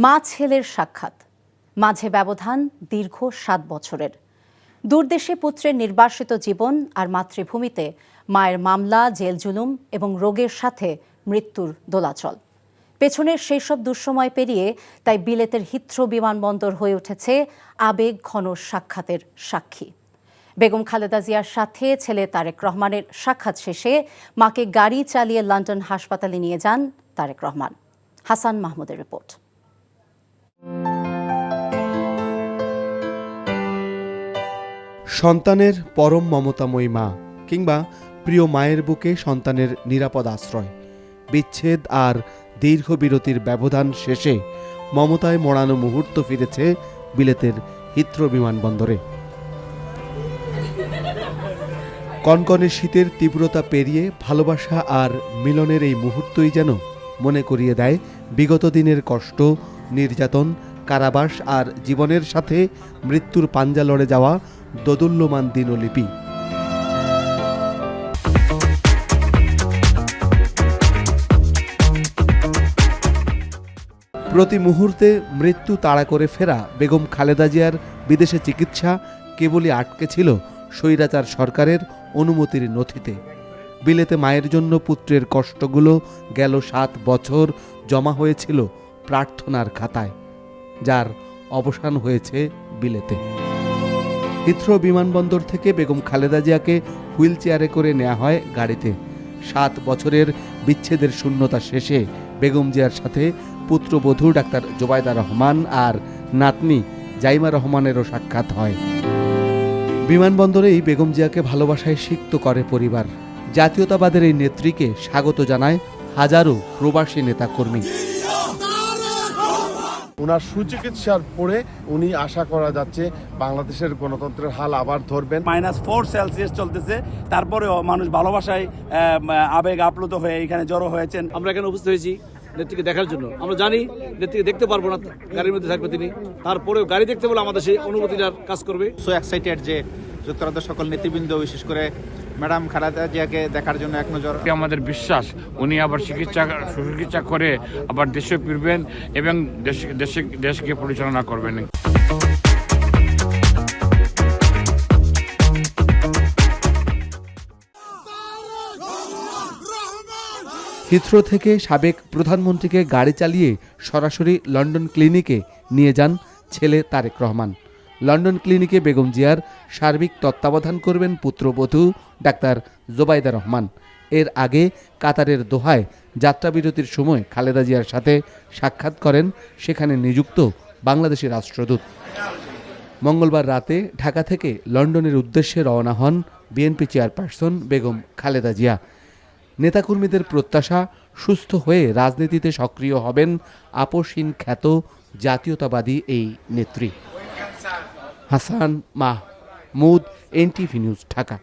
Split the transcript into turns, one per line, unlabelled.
মা ছেলের সাক্ষাৎ, মাঝে ব্যবধান দীর্ঘ ৭ বছরের। দূরদেশে পুত্রের নির্বাসিত জীবন আর মাতৃভূমিতে মায়ের মামলা, জেল জুলুম এবং রোগের সাথে মৃত্যুর দোলাচল। পেছনের সেই সব দুঃসময় পেরিয়ে তাই বিলেতের হিথ্রো বিমানবন্দর হয়ে উঠেছে আবেগ ঘন সাক্ষাতের সাক্ষী। বেগম খালেদা জিয়ার সাথে ছেলে তারেক রহমানের সাক্ষাৎ শেষে মাকে গাড়ি চালিয়ে লন্ডন হাসপাতালে নিয়ে যান তারেক রহমান। হাসান মাহমুদের রিপোর্ট।
সন্তানের পরম মমতাময়ী মা কিংবা প্রিয় মায়ের বুকে সন্তানের নিরাপদ আশ্রয়। বিচ্ছেদ আর দীর্ঘ বিরতির ব্যবধান শেষে মমতায় মোড়ানো মুহূর্ত ফিরেছে বিলেতের হিথ্রো বিমানবন্দরে। কনকনে শীতের তীব্রতা পেরিয়ে ভালোবাসা আর মিলনের এই মুহূর্তই যেন মনে করিয়ে দেয় বিগত দিনের কষ্ট, নির্যাতন, কারাবাস আর জীবনের সাথে মৃত্যুর পাঞ্জা লড়ে যাওয়া দোদুল্যমান দিনলিপি। প্রতি মুহূর্তে মৃত্যু তাড়া করে ফেরা বেগম খালেদা জিয়ার বিদেশে চিকিৎসা কেবলই আটকে ছিল স্বৈরাচার সরকারের অনুমতির নথিতে। বিলেতে মায়ের জন্য পুত্রের কষ্টগুলো গেল ৭ বছর জমা হয়েছিল প্রার্থনার খাতায়, যার অবসান হয়েছে বিলেতে। হিথ্রো বিমানবন্দর থেকে বেগম খালেদা জিয়াকে হুইল চেয়ারে করে নেওয়া হয় গাড়িতে। ৭ বছরের বিচ্ছেদের শূন্যতা শেষে বেগম জিয়ার সাথে পুত্রবধূ ডাক্তার জোবায়দা রহমান আর নাতনি জাইমা রহমানেরও সাক্ষাৎ হয়। বিমানবন্দরেই বেগম জিয়াকে ভালোবাসায় সিক্ত করে পরিবার। জাতীয়তাবাদের এই নেত্রীকে স্বাগত জানায় হাজারো প্রবাসী নেতাকর্মী।
ওনার সুচিকিৎসার পরে উনি আশা করা যাচ্ছে বাংলাদেশের গণতন্ত্রের হাল আবার ধরবেন।
-4 সেলসিয়াস চলতেছে, তারপরেও মানুষ ভালোবাসায় আবেগ আপ্লুত হয়ে এখানে জড়ো হয়েছেন।
আমরা এখানে উপস্থিত হয়েছি নেত্রীকে দেখার জন্য। আমরা জানি নেত্রীকে দেখতে পারবো না, গাড়ির মধ্যে থাকবে তিনি, তারপরেও গাড়ি দেখতে বলে আমাদের সেই অনুভূতিটার কাজ করবে।
সো এক্সাইটেড যে যুক্তরাজ্যের সকল নেতৃবৃন্দ, বিশেষ করে ম্যাডাম খালেদা জিয়াকে দেখার জন্য এক নজর।
আমাদের বিশ্বাস উনি আবার সুচিকিৎসা করে আবার দেশে ফিরবেন এবং দেশকে পরিচালনা করবেন।
হিথ্রো থেকে সাবেক প্রধানমন্ত্রীকে গাড়ি চালিয়ে সরাসরি লন্ডন ক্লিনিকে নিয়ে যান ছেলে তারেক রহমান। লন্ডন ক্লিনিকে বেগম জিয়ার সার্বিক তত্ত্বাবধান করবেন পুত্রবধূ ডাক্তার জোবায়দা রহমান। এর আগে কাতারের দোহায় যাত্রাবিরতির সময় খালেদা জিয়ার সাথে সাক্ষাৎ করেন সেখানে নিযুক্ত বাংলাদেশি রাষ্ট্রদূত। মঙ্গলবার রাতে ঢাকা থেকে লন্ডনের উদ্দেশ্যে রওনা হন বিএনপি চেয়ারপারসন বেগম খালেদা জিয়া। নেতাকর্মীদের প্রত্যাশা, সুস্থ হয়ে রাজনীতিতে সক্রিয় হবেন আপসহীন খ্যাত জাতীয়তাবাদী এই নেত্রী। Hasan Mahmud, NTV news, Dhaka.